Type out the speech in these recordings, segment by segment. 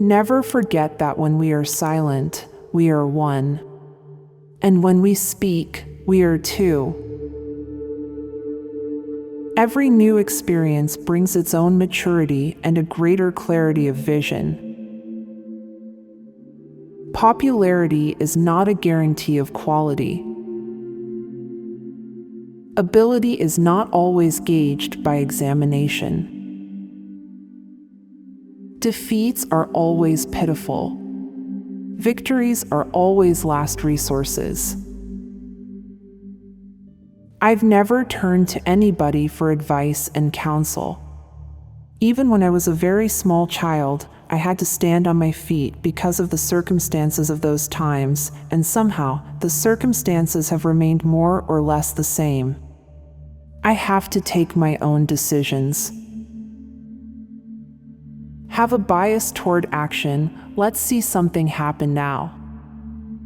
Never forget that when we are silent, we are one. And when we speak, we are two. Every new experience brings its own maturity and a greater clarity of vision. Popularity is not a guarantee of quality. Ability is not always gauged by examination. Defeats are always pitiful. Victories are always last resources. I've never turned to anybody for advice and counsel. Even when I was a very small child, I had to stand on my feet because of the circumstances of those times, and somehow the circumstances have remained more or less the same. I have to take my own decisions. Have a bias toward action. Let's see something happen now.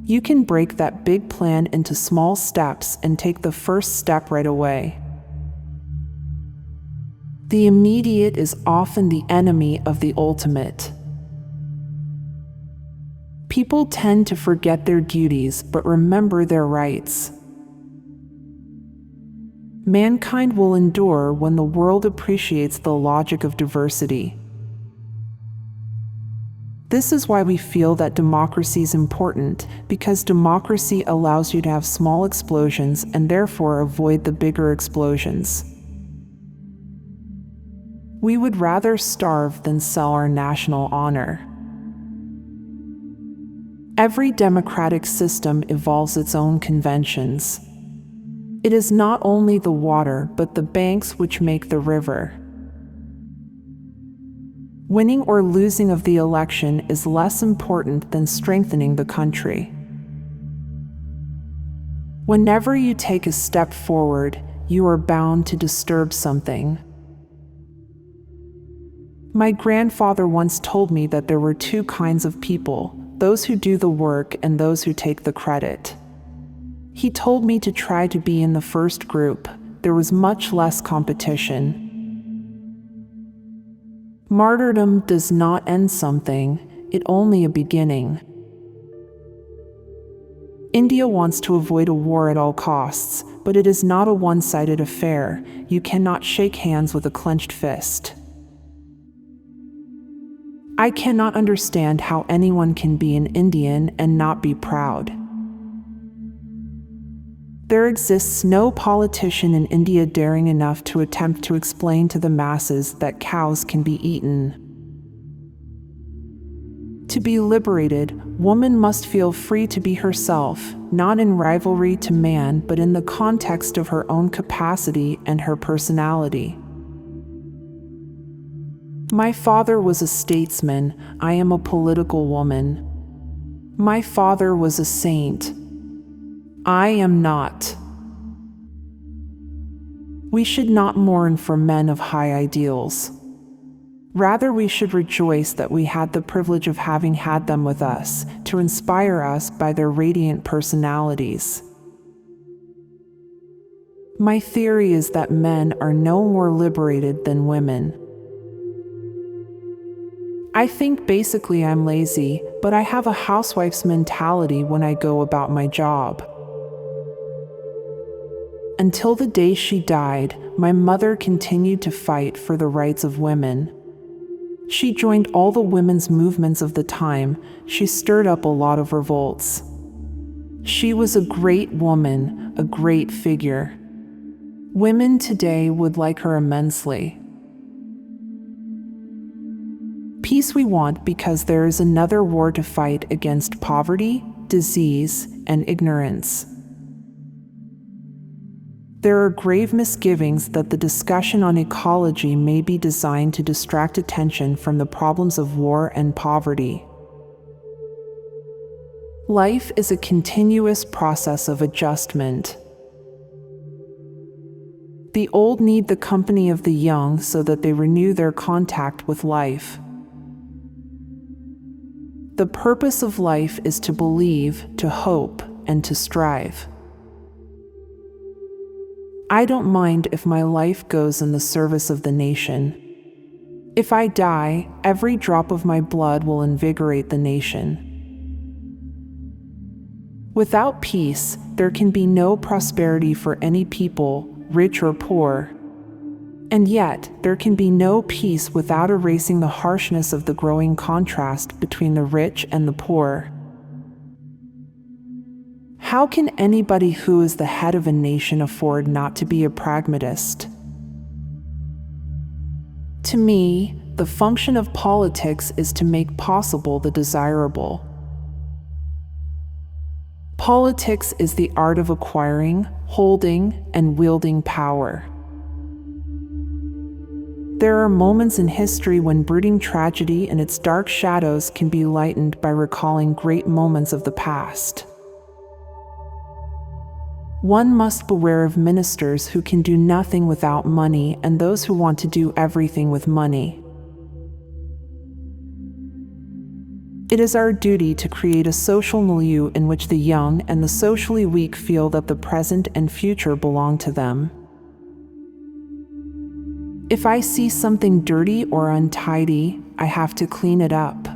You can break that big plan into small steps and take the first step right away. The immediate is often the enemy of the ultimate. People tend to forget their duties but remember their rights. Mankind will endure when the world appreciates the logic of diversity. This is why we feel that democracy is important, because democracy allows you to have small explosions and therefore avoid the bigger explosions. We would rather starve than sell our national honor. Every democratic system evolves its own conventions. It is not only the water, but the banks which make the river. Winning or losing of the election is less important than strengthening the country. Whenever you take a step forward, you are bound to disturb something. My grandfather once told me that there were two kinds of people, those who do the work and those who take the credit. He told me to try to be in the first group. There was much less competition. Martyrdom does not end something, it only a beginning. India wants to avoid a war at all costs, but it is not a one-sided affair. You cannot shake hands with a clenched fist. I cannot understand how anyone can be an Indian and not be proud. There exists no politician in India daring enough to attempt to explain to the masses that cows can be eaten. To be liberated, woman must feel free to be herself, not in rivalry to man, but in the context of her own capacity and her personality. My father was a statesman. I am a political woman. My father was a saint. I am not. We should not mourn for men of high ideals. Rather, we should rejoice that we had the privilege of having had them with us, to inspire us by their radiant personalities. My theory is that men are no more liberated than women. I think basically I'm lazy, but I have a housewife's mentality when I go about my job. Until the day she died, my mother continued to fight for the rights of women. She joined all the women's movements of the time. She stirred up a lot of revolts. She was a great woman, a great figure. Women today would like her immensely. Peace we want because there is another war to fight against poverty, disease, and ignorance. There are grave misgivings that the discussion on ecology may be designed to distract attention from the problems of war and poverty. Life is a continuous process of adjustment. The old need the company of the young so that they renew their contact with life. The purpose of life is to believe, to hope, and to strive. I don't mind if my life goes in the service of the nation. If I die, every drop of my blood will invigorate the nation. Without peace, there can be no prosperity for any people, rich or poor. And yet, there can be no peace without erasing the harshness of the growing contrast between the rich and the poor. How can anybody who is the head of a nation afford not to be a pragmatist? To me, the function of politics is to make possible the desirable. Politics is the art of acquiring, holding, and wielding power. There are moments in history when brooding tragedy and its dark shadows can be lightened by recalling great moments of the past. One must beware of ministers who can do nothing without money and those who want to do everything with money. It is our duty to create a social milieu in which the young and the socially weak feel that the present and future belong to them. If I see something dirty or untidy, I have to clean it up.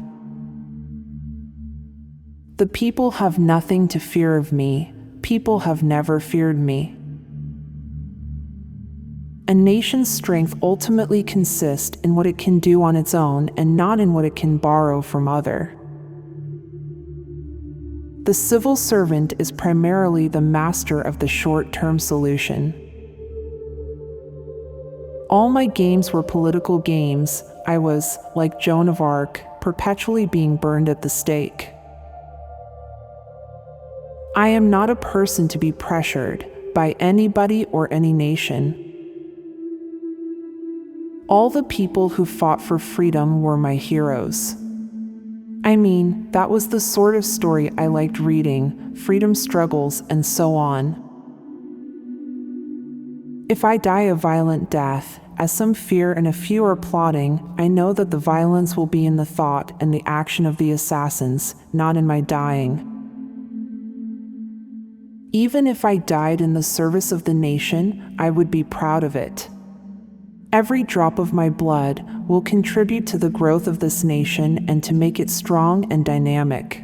The people have nothing to fear of me. People have never feared me. A nation's strength ultimately consists in what it can do on its own and not in what it can borrow from others. The civil servant is primarily the master of the short-term solution. All my games were political games. I was, like Joan of Arc, perpetually being burned at the stake. I am not a person to be pressured by anybody or any nation. All the people who fought for freedom were my heroes. I mean, that was the sort of story I liked reading, freedom struggles, and so on. If I die a violent death, as some fear and a few are plotting, I know that the violence will be in the thought and the action of the assassins, not in my dying. Even if I died in the service of the nation, I would be proud of it. Every drop of my blood will contribute to the growth of this nation and to make it strong and dynamic.